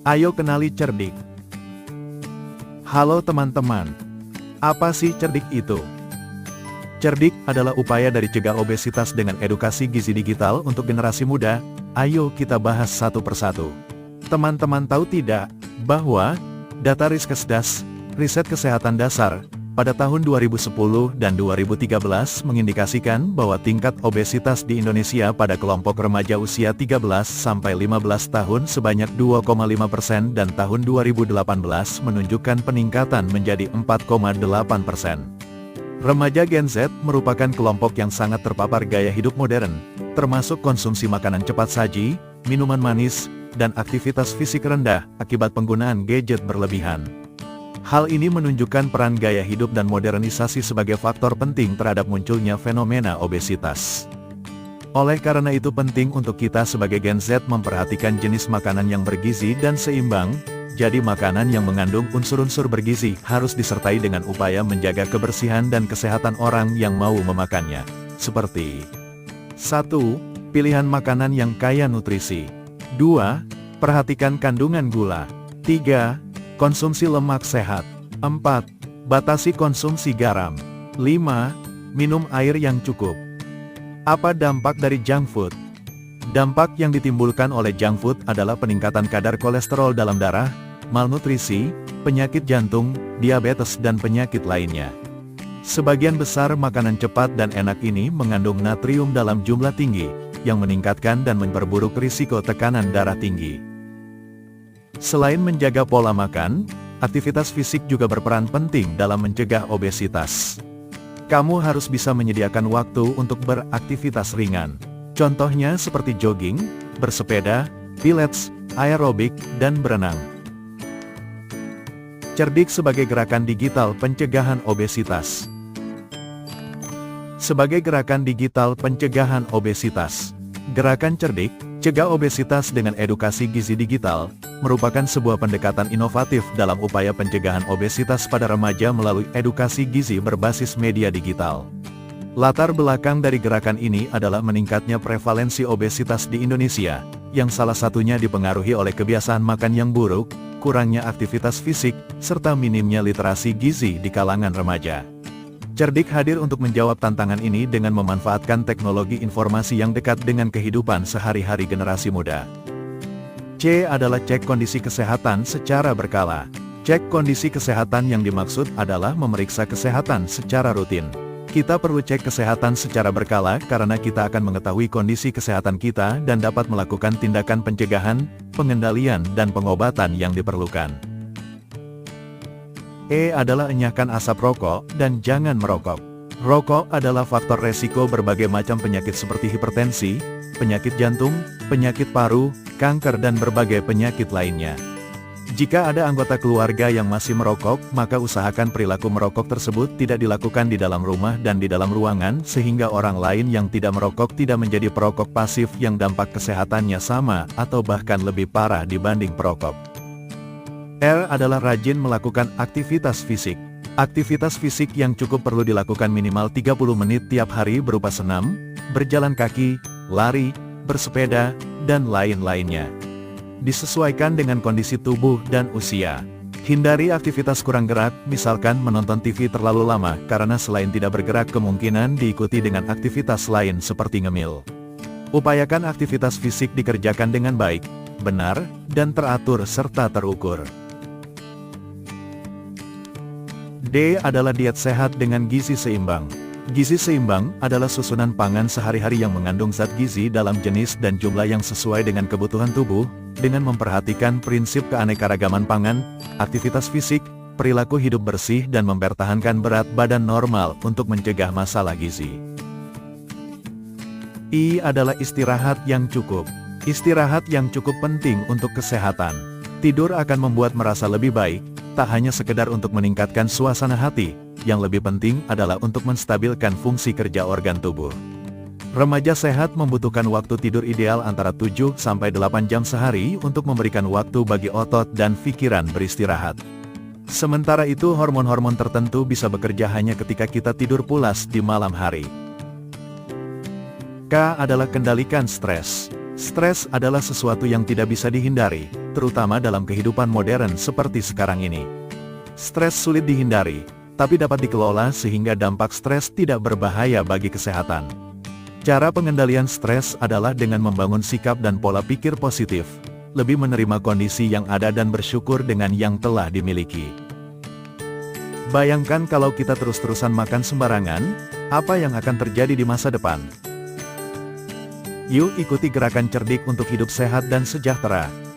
Ayo kenali cerdik. Halo teman-teman. Apa sih cerdik itu? Cerdik adalah upaya dari cegah obesitas dengan edukasi gizi digital untuk generasi muda. Ayo kita bahas satu persatu. Teman-teman tahu tidak, bahwa data Riskesdas, riset kesehatan dasar, pada tahun 2010 dan 2013 mengindikasikan bahwa tingkat obesitas di Indonesia pada kelompok remaja usia 13-15 tahun sebanyak 2,5% dan tahun 2018 menunjukkan peningkatan menjadi 4,8%. Remaja Gen Z merupakan kelompok yang sangat terpapar gaya hidup modern, termasuk konsumsi makanan cepat saji, minuman manis, dan aktivitas fisik rendah akibat penggunaan gadget berlebihan. Hal ini menunjukkan peran gaya hidup dan modernisasi sebagai faktor penting terhadap munculnya fenomena obesitas. Oleh karena itu penting untuk kita sebagai Gen Z memperhatikan jenis makanan yang bergizi dan seimbang, jadi makanan yang mengandung unsur-unsur bergizi harus disertai dengan upaya menjaga kebersihan dan kesehatan orang yang mau memakannya. Seperti 1. Pilihan makanan yang kaya nutrisi. 2. Perhatikan kandungan gula. 3. Konsumsi lemak sehat. 4. Batasi konsumsi garam. 5. Minum air yang cukup. Apa dampak dari junk food? Dampak yang ditimbulkan oleh junk food adalah peningkatan kadar kolesterol dalam darah, malnutrisi, penyakit jantung, diabetes dan penyakit lainnya. Sebagian besar makanan cepat dan enak ini mengandung natrium dalam jumlah tinggi, yang meningkatkan dan memperburuk risiko tekanan darah tinggi. Selain menjaga pola makan, aktivitas fisik juga berperan penting dalam mencegah obesitas. Kamu harus bisa menyediakan waktu untuk beraktivitas ringan. Contohnya seperti jogging, bersepeda, pilates, aerobik, dan berenang. Cerdik sebagai gerakan digital pencegahan obesitas. Sebagai gerakan digital pencegahan obesitas, gerakan cerdik, cegah obesitas dengan edukasi gizi digital, merupakan sebuah pendekatan inovatif dalam upaya pencegahan obesitas pada remaja melalui edukasi gizi berbasis media digital. Latar belakang dari gerakan ini adalah meningkatnya prevalensi obesitas di Indonesia, yang salah satunya dipengaruhi oleh kebiasaan makan yang buruk, kurangnya aktivitas fisik, serta minimnya literasi gizi di kalangan remaja. Cerdik hadir untuk menjawab tantangan ini dengan memanfaatkan teknologi informasi yang dekat dengan kehidupan sehari-hari generasi muda. C adalah cek kondisi kesehatan secara berkala. Cek kondisi kesehatan yang dimaksud adalah memeriksa kesehatan secara rutin. Kita perlu cek kesehatan secara berkala karena kita akan mengetahui kondisi kesehatan kita dan dapat melakukan tindakan pencegahan, pengendalian dan pengobatan yang diperlukan. E adalah enyahkan asap rokok dan jangan merokok. Rokok adalah faktor resiko berbagai macam penyakit seperti hipertensi, penyakit jantung, penyakit paru, kanker dan berbagai penyakit lainnya. Jika ada anggota keluarga yang masih merokok, maka usahakan perilaku merokok tersebut tidak dilakukan di dalam rumah dan di dalam ruangan sehingga orang lain yang tidak merokok tidak menjadi perokok pasif yang dampak kesehatannya sama atau bahkan lebih parah dibanding perokok. R adalah rajin melakukan aktivitas fisik. Aktivitas fisik yang cukup perlu dilakukan minimal 30 menit tiap hari berupa senam, berjalan kaki, lari, bersepeda, dan lain-lainnya. Disesuaikan dengan kondisi tubuh dan usia. Hindari aktivitas kurang gerak, misalkan menonton TV terlalu lama, karena selain tidak bergerak kemungkinan diikuti dengan aktivitas lain seperti ngemil. Upayakan aktivitas fisik dikerjakan dengan baik, benar, dan teratur serta terukur. D adalah diet sehat dengan gizi seimbang. Gizi seimbang adalah susunan pangan sehari-hari yang mengandung zat gizi dalam jenis dan jumlah yang sesuai dengan kebutuhan tubuh, dengan memperhatikan prinsip keanekaragaman pangan, aktivitas fisik, perilaku hidup bersih dan mempertahankan berat badan normal untuk mencegah masalah gizi. I adalah istirahat yang cukup. Istirahat yang cukup penting untuk kesehatan. Tidur akan membuat merasa lebih baik, tak hanya sekedar untuk meningkatkan suasana hati, yang lebih penting adalah untuk menstabilkan fungsi kerja organ tubuh. Remaja sehat membutuhkan waktu tidur ideal antara 7-8 jam sehari untuk memberikan waktu bagi otot dan pikiran beristirahat. Sementara itu hormon-hormon tertentu bisa bekerja hanya ketika kita tidur pulas di malam hari. K adalah kendalikan stres. Stres adalah sesuatu yang tidak bisa dihindari, terutama dalam kehidupan modern seperti sekarang ini. Stres sulit dihindari, tapi dapat dikelola sehingga dampak stres tidak berbahaya bagi kesehatan. Cara pengendalian stres adalah dengan membangun sikap dan pola pikir positif, lebih menerima kondisi yang ada dan bersyukur dengan yang telah dimiliki. Bayangkan kalau kita terus-terusan makan sembarangan, apa yang akan terjadi di masa depan? Yuk ikuti gerakan cerdik untuk hidup sehat dan sejahtera.